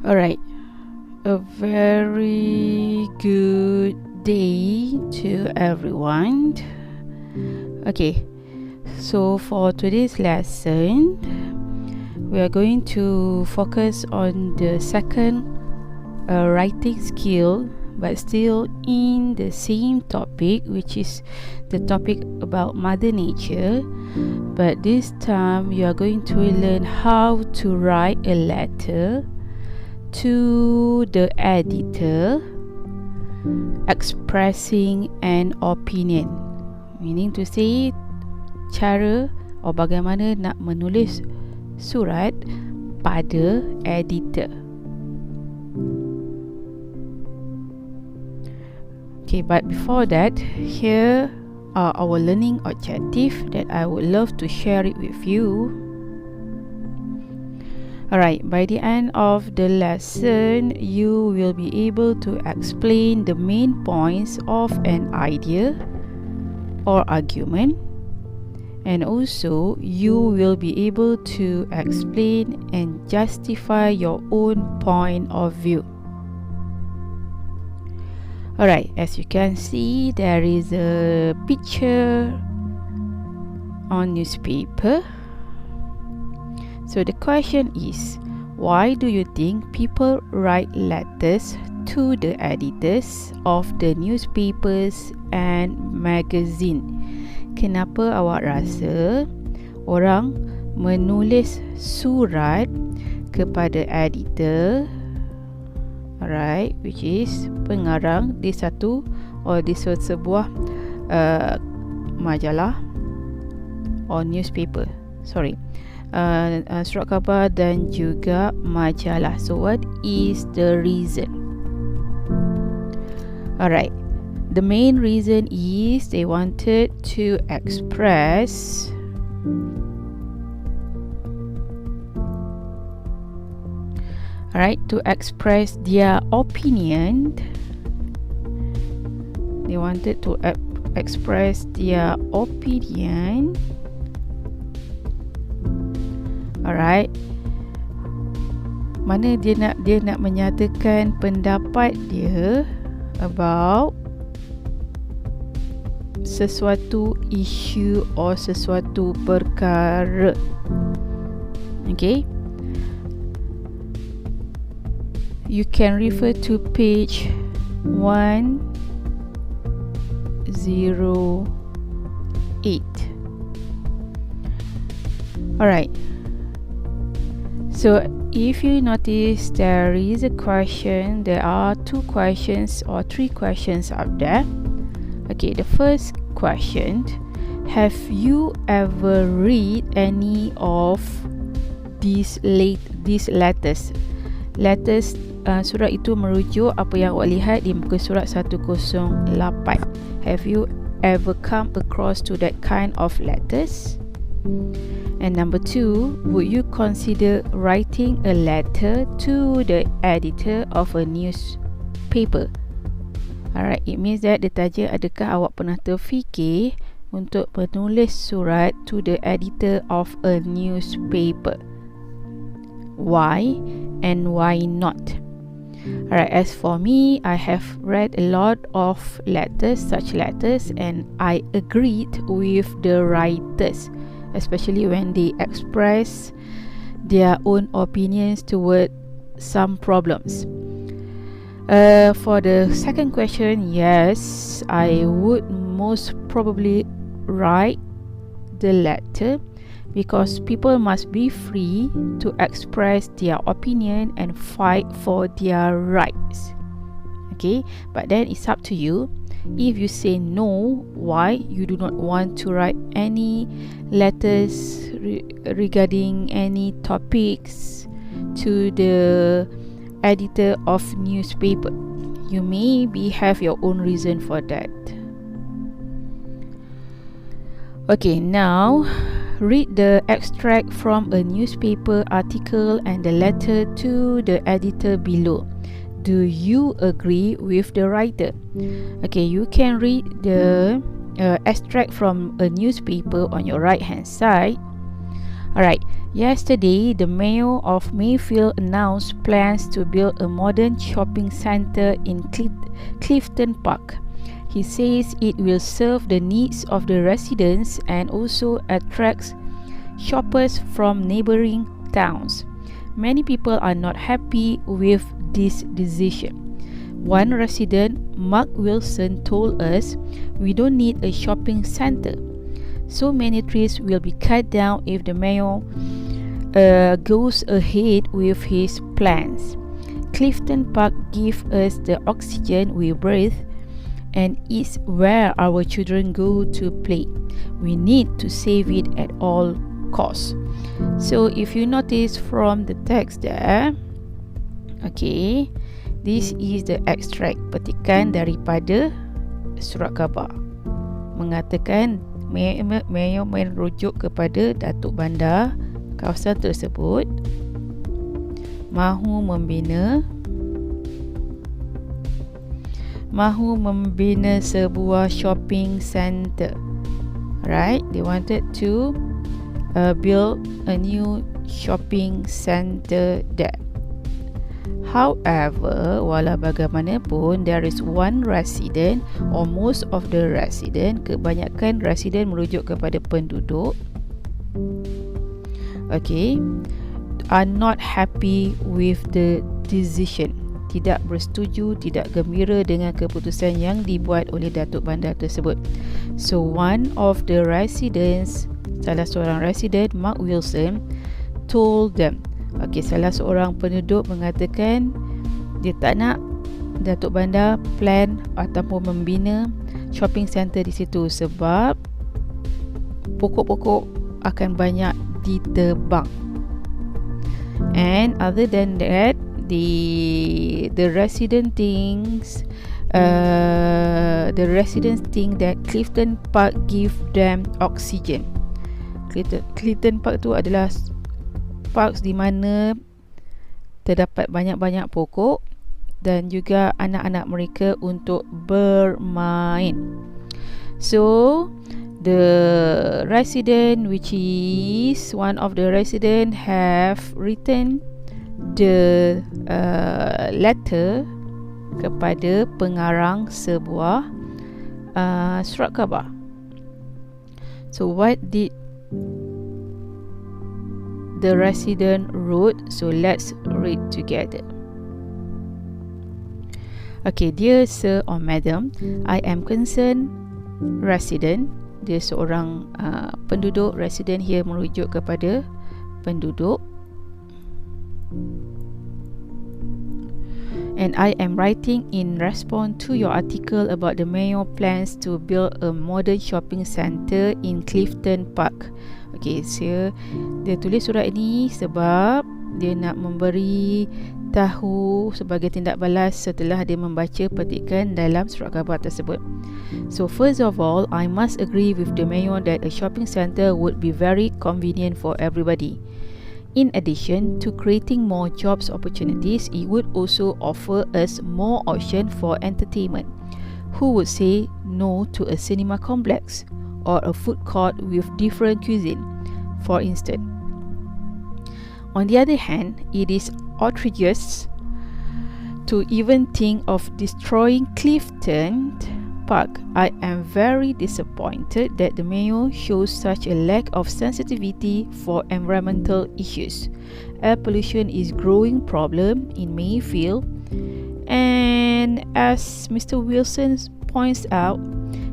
Alright, a very good day to everyone. Okay, so for today's lesson, we are going to focus on the second writing skill, but still in the same topic, which is the topic about Mother Nature. But this time, you are going to learn how to write a letter to the editor expressing an opinion, meaning to say cara atau bagaimana nak menulis surat pada editor. Okay, but before that, here are our learning objective that I would love to share it with you. Alright, by the end of the lesson, you will be able to explain the main points of an idea or argument, and also you will be able to explain and justify your own point of view. Alright, as you can see, there is a picture on newspaper. So the question is, why do you think people write letters to the editors of the newspapers and magazine? Kenapa awak rasa orang menulis surat kepada editor, alright, which is pengarang di satu or di sebuah majalah or newspaper, surat khabar dan juga majalah. So what is the reason? Alright, the main reason is they wanted to express their opinion. They wanted to express their opinion. Alright, mana dia nak menyatakan pendapat dia about sesuatu isu or sesuatu perkara. Okay, you can refer to page 108. Alright, so if you notice, there is a question, there are two questions or three questions out there. Okay, the first question, have you ever read any of these letters? Surat itu merujuk apa yang awak lihat di muka surat 108. Have you ever come across to that kind of letters? And number two, would you consider writing a letter to the editor of a newspaper? Alright, it means that dia tanya, adakah awak pernah terfikir untuk menulis surat to the editor of a newspaper? Why and why not? Alright, as for me, I have read a lot of such letters, and I agreed with the writers, especially when they express their own opinions toward some problems. For the second question, yes, I would most probably write the letter, because people must be free to express their opinion and fight for their rights. Okay, but then it's up to you. If you say no, why you do not want to write any letters regarding any topics to the editor of newspaper, you maybe have your own reason for that. Okay, now read the extract from a newspaper article and the letter to the editor below. Do you agree with the writer? Okay, you can read the extract from a newspaper on your right hand side. Alright, Yesterday, the mayor of Mayfield announced plans to build a modern shopping centre in Clifton Park. He says it will serve the needs of the residents and also attracts shoppers from neighbouring towns. Many people are not happy with this decision. One resident, Mark Wilson, told us, "We don't need a shopping centre. So many trees will be cut down if the mayor goes ahead with his plans. Clifton Park gives us the oxygen we breathe and is where our children go to play. We need to save it at all costs." So if you notice from the text there, okay, this is the extract, petikan daripada surat khabar. Mengatakan mayor merujuk kepada Datuk Bandar kawasan tersebut mahu membina sebuah shopping centre. Right, they wanted to build a new shopping centre there. However, walau bagaimanapun, there is one resident or most of the resident, kebanyakan resident merujuk kepada penduduk, okay, are not happy with the decision. Tidak bersetuju, tidak gembira dengan keputusan yang dibuat oleh Datuk Bandar tersebut. So one of the residents, salah seorang resident, Mark Wilson, told them, okay, salah seorang penduduk mengatakan dia tak nak Datuk Bandar plan ataupun membina shopping centre di situ sebab pokok-pokok akan banyak ditebang. And other than that, the residents think that Clifton Park give them oxygen. Clifton Park tu adalah parks di mana terdapat banyak-banyak pokok dan juga anak-anak mereka untuk bermain. So the resident, which is one of the resident, have written the letter kepada pengarang sebuah surat khabar. So what did the resident wrote? So let's read together. Okay, dear sir or madam, I am concerned resident. Dia seorang penduduk, resident here merujuk kepada penduduk. And I am writing in response to your article about the mayor plans to build a modern shopping centre in Clifton Park. Okay, so dia tulis surat ini sebab dia nak memberi tahu sebagai tindak balas setelah dia membaca petikan dalam surat khabar tersebut. So first of all, I must agree with the mayor that a shopping centre would be very convenient for everybody. In addition to creating more jobs opportunities, it would also offer us more option for entertainment. Who would say no to a cinema complex or a food court with different cuisine, for instance? On the other hand, it is outrageous to even think of destroying Clifton Park. I am very disappointed that the mayor shows such a lack of sensitivity for environmental issues. Air pollution is a growing problem in Mayfield, and as Mr. Wilson points out,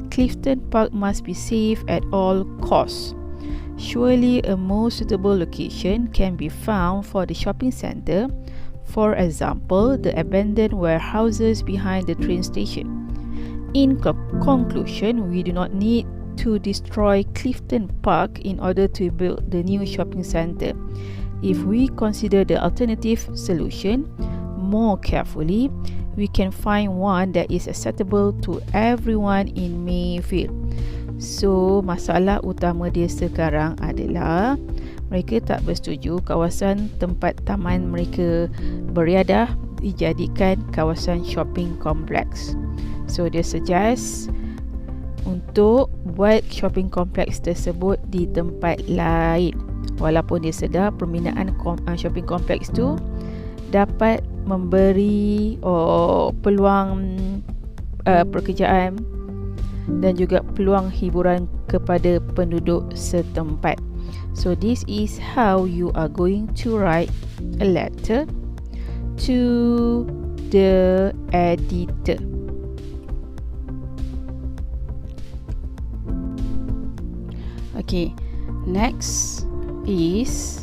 Clifton Park must be safe at all costs. Surely a more suitable location can be found for the shopping centre, for example, the abandoned warehouses behind the train station. In conclusion, we do not need to destroy Clifton Park in order to build the new shopping centre. If we consider the alternative solution more carefully, we can find one that is acceptable to everyone in Mayfield. So, masalah utama dia sekarang adalah mereka tak bersetuju kawasan tempat taman mereka beriadah dijadikan kawasan shopping complex. So, dia suggest untuk buat shopping complex tersebut di tempat lain. walaupun dia sedar pembinaan shopping kompleks tu dapat memberi peluang pekerjaan dan juga peluang hiburan kepada penduduk setempat. So this is how you are going to write a letter to the editor. Okay, next is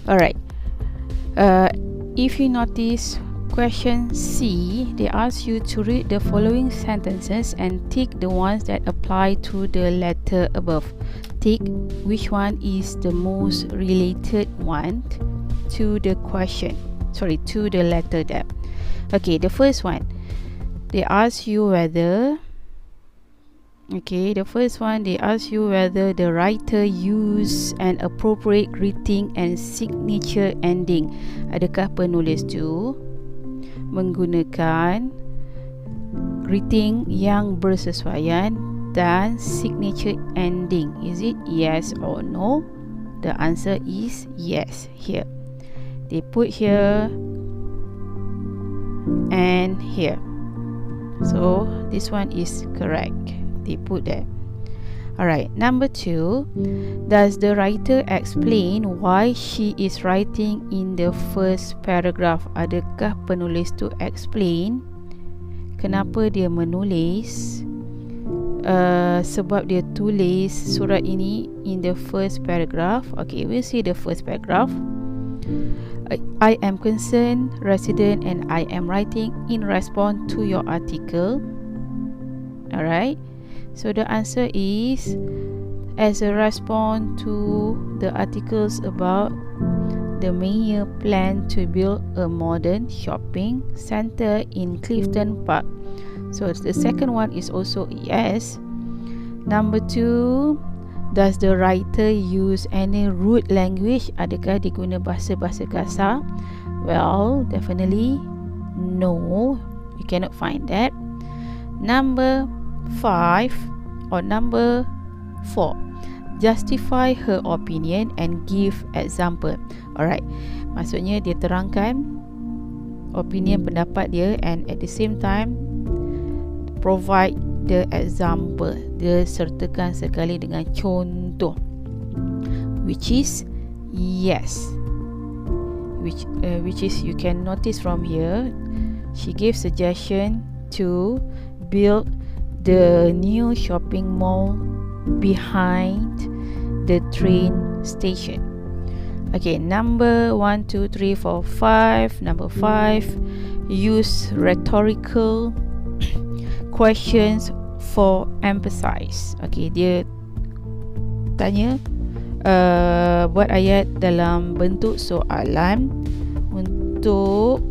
alright. If you notice question C, they ask you to read the following sentences and tick the ones that apply to the letter above. Tick which one is the most related one to the question. To the letter there. Okay, the first one. They ask you whether the writer use an appropriate greeting and signature ending. Adakah penulis tu menggunakan greeting yang bersesuaian dan signature ending? Is it yes or no? The answer is yes. Here they put here and here, so this one is correct. They put there. Alright, number 2. Does the writer explain why she is writing in the first paragraph? Adakah penulis tu explain kenapa dia menulis, sebab dia tulis surat ini in the first paragraph? Okay, we'll see the first paragraph. I am concerned resident and I am writing in response to your article. Alright, so the answer is as a response to the articles about the mayor plan to build a modern shopping center in Clifton Park. So the second one is also yes. Number 2, does the writer use any rude language? Adakah dia guna bahasa-bahasa kasar? Well, definitely no. You cannot find that. Number 4, justify her opinion and give example. Alright, maksudnya dia terangkan opinion, pendapat dia, and at the same time provide the example. Dia sertakan sekali dengan contoh, which is yes. Which is you can notice from here, she gave suggestion to build the new shopping mall behind the train station. Okay, number 1, 2, 3, 4, 5. Number 5, use rhetorical questions for emphasis. Okay, dia tanya buat ayat dalam bentuk soalan untuk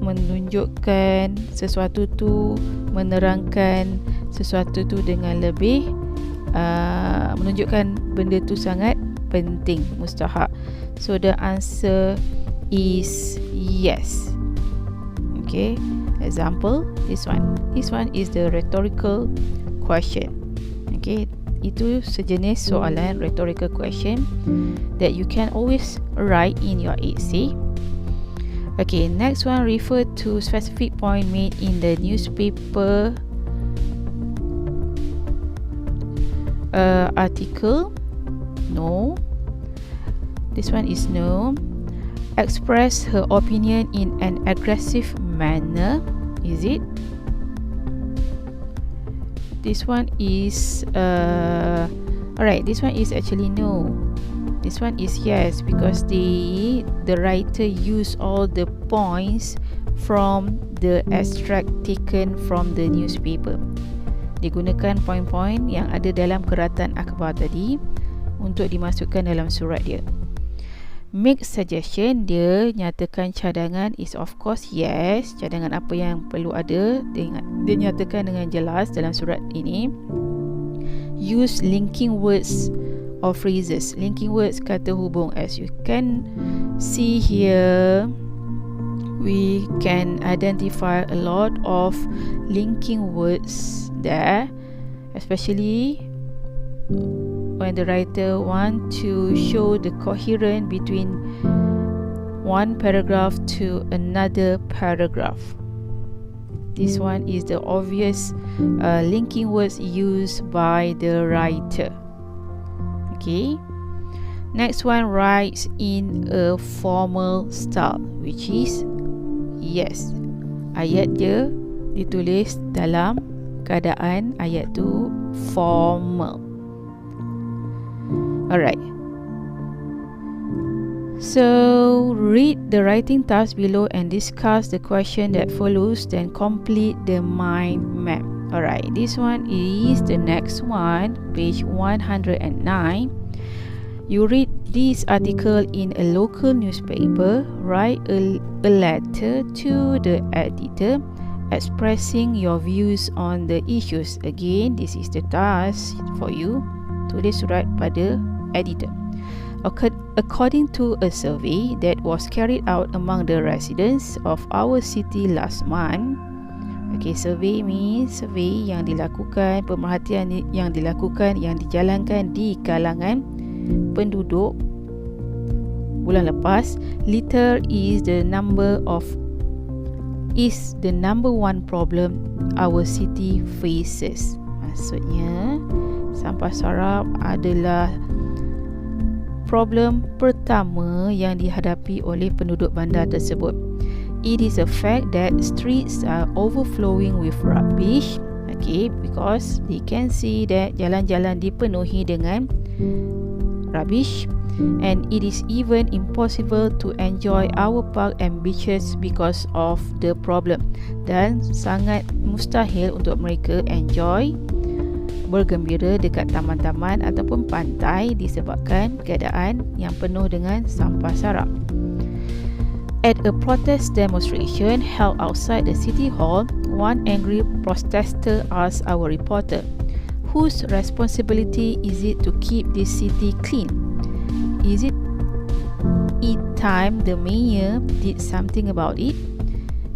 menunjukkan sesuatu tu, menerangkan sesuatu tu dengan lebih menunjukkan benda tu sangat penting, mustahak. So the answer is yes. Okay, example, this one is the rhetorical question. Okay, itu sejenis soalan rhetorical question that you can always write in your essay. Okay, next one, refer to specific point made in the newspaper article. No. This one is no. Express her opinion in an aggressive manner. Is it? This one is alright, this one is actually no. This one is yes, because the writer used all the points from the extract taken from the newspaper. Dia gunakan poin-poin yang ada dalam keratan akhbar tadi untuk dimasukkan dalam surat dia. Make suggestion, dia nyatakan cadangan is of course yes. Cadangan apa yang perlu ada, dia nyatakan dengan jelas dalam surat ini. Use linking words or phrases. Linking words, kata hubung. As you can see here, we can identify a lot of linking words there, especially when the writer want to show the coherence between one paragraph to another paragraph. This one is the obvious linking words used by the writer. Okay. Next one, writes in a formal style, which is yes. Ayat dia ditulis dalam keadaan ayat tu formal. Alright. So, read the writing task below and discuss the question that follows, then complete the mind map. Alright, this one is the next one, page 109. You read this article in a local newspaper. Write a letter to the editor expressing your views on the issues. Again, this is the task for you. Tulis surat pada editor. According to a survey that was carried out among the residents of our city last month. Okay, survey means survey yang dilakukan, pemerhatian yang dilakukan, yang dijalankan di kalangan penduduk bulan lepas. Litter is the number one problem our city faces. Maksudnya sampah sarap adalah problem pertama yang dihadapi oleh penduduk bandar tersebut. It is a fact that streets are overflowing with rubbish. Okay, because they can see that jalan-jalan dipenuhi dengan rubbish, and it is even impossible to enjoy our park and beaches because of the problem. Dan sangat mustahil untuk mereka enjoy, bergembira dekat taman-taman ataupun pantai disebabkan keadaan yang penuh dengan sampah sarap. At a protest demonstration held outside the city hall, one angry protester asked our reporter, "Whose responsibility is it to keep this city clean? Is it time the mayor did something about it?"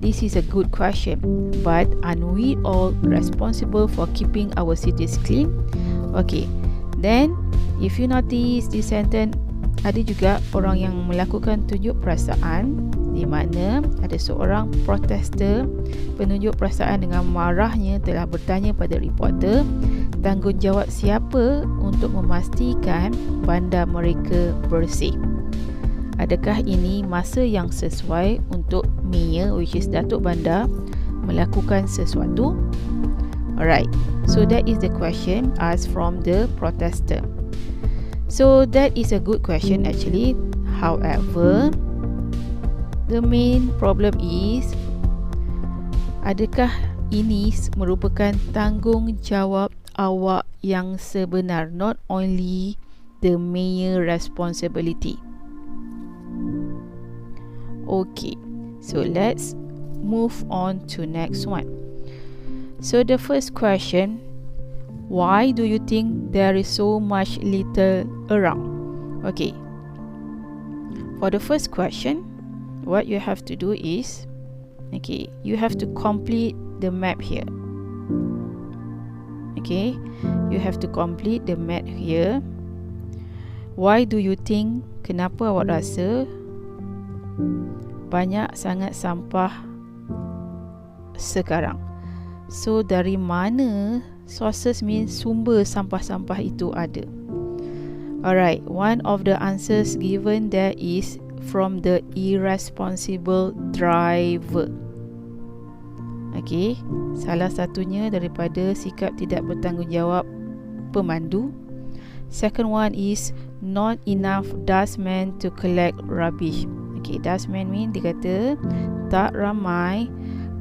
This is a good question, but aren't we all responsible for keeping our cities clean? Okay, then if you notice this sentence, ada juga orang yang melakukan tunjuk perasaan, di mana ada seorang protester penunjuk perasaan dengan marahnya telah bertanya pada reporter, tanggungjawab siapa untuk memastikan bandar mereka bersih? Adakah ini masa yang sesuai untuk mayor, which is Datuk Bandar, melakukan sesuatu? Alright, so that is the question asked from the protester. So that is a good question actually. However, the main problem is, adakah ini merupakan tanggungjawab awak yang sebenar, not only the mayor responsibility? Okay, so let's move on to next one. So the first question, why do you think there is so much litter around? Okay, for the first question, what you have to do is, okay, you have to complete the map here. Okay, you have to complete the map here. Why do you think, kenapa awak rasa banyak sangat sampah sekarang? So dari mana, sources means sumber sampah-sampah itu ada. Alright, one of the answers given there is from the irresponsible driver. Okay, salah satunya daripada sikap tidak bertanggungjawab pemandu. Second one is not enough dustmen to collect rubbish. Okay, dustman mean dia kata tak ramai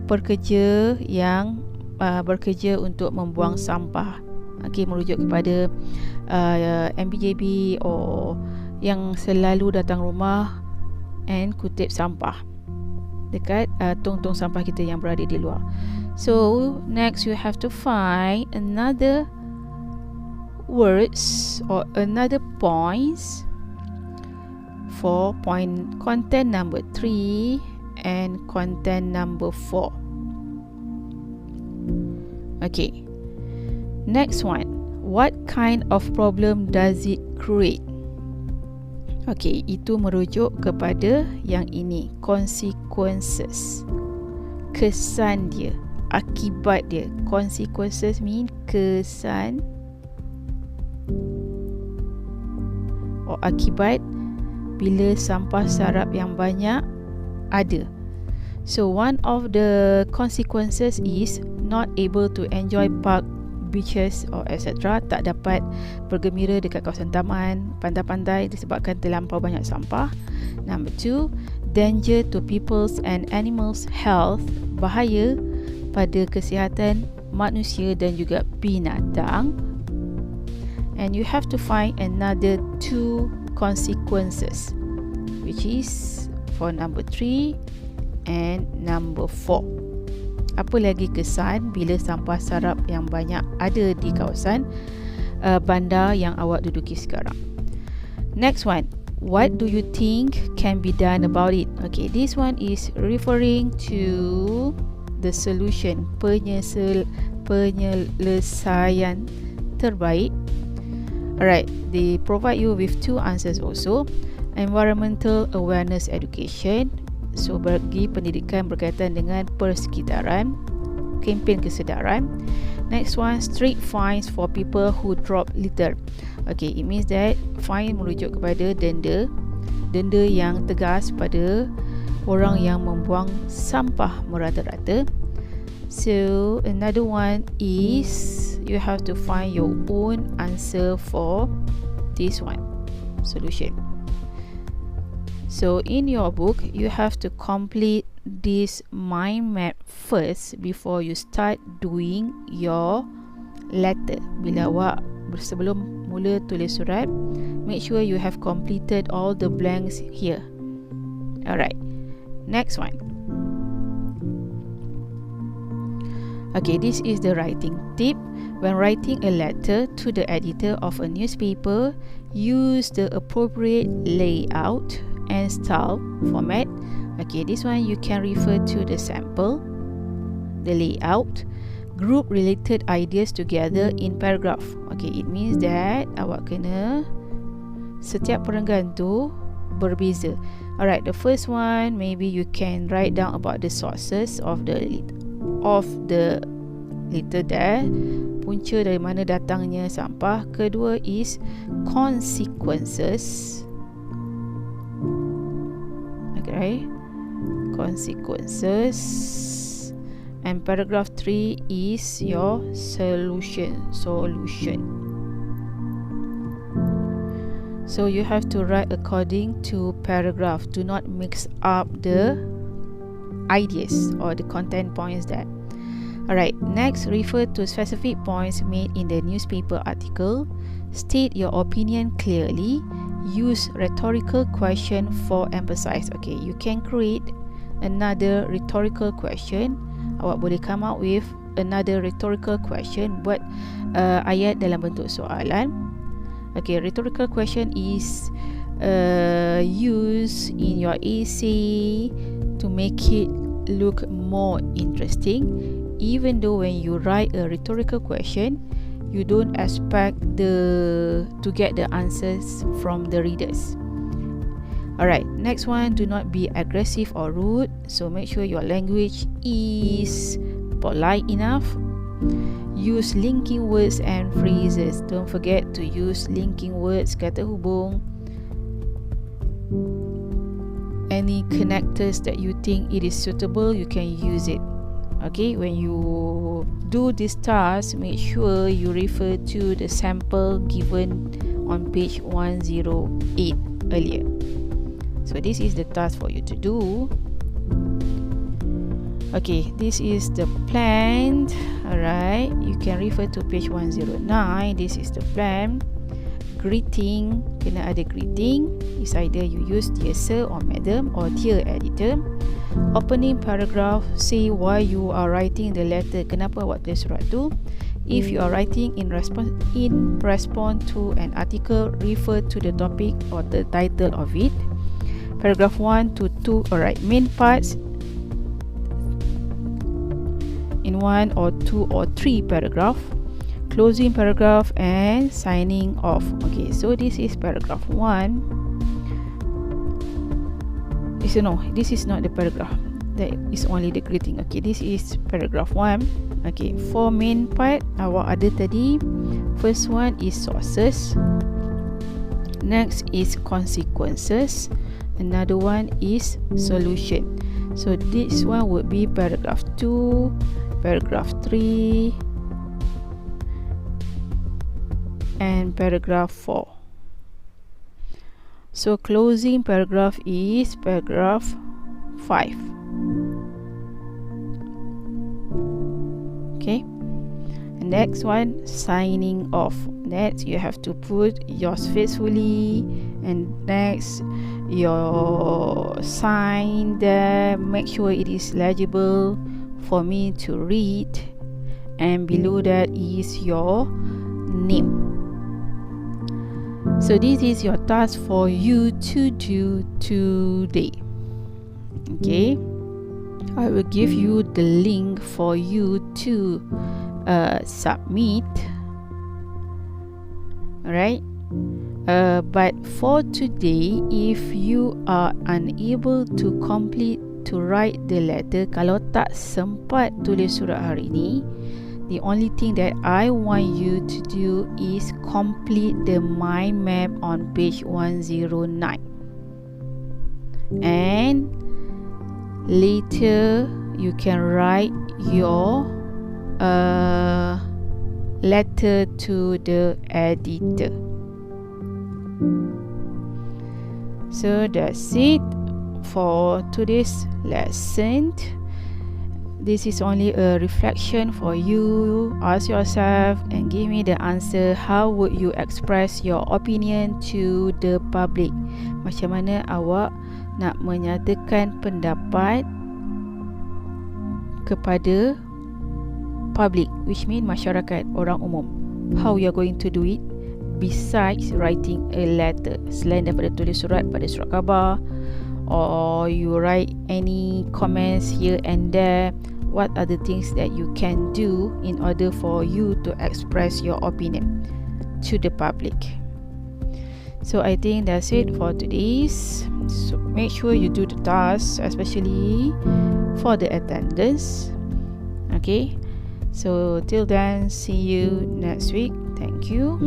pekerja yang bekerja untuk membuang sampah. Okay, merujuk kepada MPJB or yang selalu datang rumah and kutip sampah dekat tong-tong sampah kita yang berada di luar. So next you have to find another words or another points for content number 3 and content number 4. Okay, next one, What kind of problem does it create? Okay, itu merujuk kepada yang ini, consequences. Kesan dia, akibat dia. Consequences mean kesan or akibat bila sampah sarap yang banyak ada. So one of the consequences is not able to enjoy park, beaches or etc. Tak dapat bergembira dekat kawasan taman, pantai-pantai disebabkan terlampau banyak sampah. Number 2, danger to people's and animals' health, bahaya pada kesihatan manusia dan juga binatang. And you have to find another 2 consequences, which is for number 3 and number 4. Apa lagi kesan bila sampah sarap yang banyak ada di kawasan bandar yang awak duduki sekarang? Next one, what do you think can be done about it? Okay, this one is referring to the solution, penyelesaian terbaik. Alright, they provide you with 2 answers also. Environmental awareness education, so bagi pendidikan berkaitan dengan persekitaran, kempen kesedaran. Next one, strict fines for people who drop litter. Okay, it means that fine merujuk kepada denda yang tegas pada orang yang membuang sampah merata-rata. So another one is you have to find your own answer for this one, solution. So in your book, you have to complete this mind map first before you start doing your letter. Bila awak sebelum mula tulis surat, make sure you have completed all the blanks here. Alright, next one. Okay, this is the writing tip. When writing a letter to the editor of a newspaper, use the appropriate layout and style format. Okay, this one you can refer to the sample, the layout. Group related ideas together in paragraph. Okay, it means that awak kena setiap perenggan tu berbeza. Alright, the first one maybe you can write down about the sources of the litter there, punca dari mana datangnya sampah. Kedua is consequences. Okay, consequences. And paragraph 3 is your solution. So you have to write according to paragraph. Do not mix up the ideas or the content points there. Alright, next, refer to specific points made in the newspaper article. State your opinion clearly. Use rhetorical question for emphasis. Okay, you can create another rhetorical question. Awak boleh come up with another rhetorical question. Buat ayat dalam bentuk soalan. Okay, rhetorical question is used in your essay to make it look more interesting. Even though when you write a rhetorical question, you don't expect to get the answers from the readers. Alright, next one, do not be aggressive or rude. So make sure your language is polite enough. Use linking words and phrases. Don't forget to use linking words, kata hubung. Any connectors that you think it is suitable, you can use it. Okay, when you do this task, make sure you refer to the sample given on page 108 earlier. So this is the task for you to do. Okay, this is the plan. Alright, you can refer to page 109. This is the plan. Greeting, kena ada greeting. It's either you use dear sir or madam or dear editor. Opening paragraph, say why you are writing the letter. Kenapa awak tulis surat tu? If you are writing in response to an article, refer to the topic or the title of it. Paragraph 1 to 2, alright, main parts in 1 or 2 or 3 paragraph. closing paragraph and signing off. Okay, so this is paragraph 1. This is not the paragraph, that is only the greeting. Okay, this is paragraph 1. Okay, for main part awak ada tadi, first one is sources, next is consequences, another one is solution. So this one would be paragraph 2, paragraph 3 and paragraph 4. So closing paragraph is paragraph 5. Okay, and next one, signing off. Next you have to put yours faithfully, and next your sign there, make sure it is legible for me to read, and below that is your name. So this is your task for you to do today. Okay, I will give you the link for you to submit. Alright, but for today, if you are unable to complete to write the letter, kalau tak sempat tulis surat hari ni, the only thing that I want you to do is complete the mind map on page 109, and later you can write your letter to the editor. So that's it for today's lesson. This is only a reflection for you. Ask yourself and give me the answer. How would you express your opinion to the public? Macam mana awak nak menyatakan pendapat kepada public, which mean masyarakat, orang umum. How you are going to do it besides writing a letter, selain daripada tulis surat pada surat khabar, or you write any comments here and there. What are the things that you can do in order for you to express your opinion to the public? So I think that's it for today's. So make sure you do the tasks, especially for the attendance. Okay, so till then, see you next week. Thank you.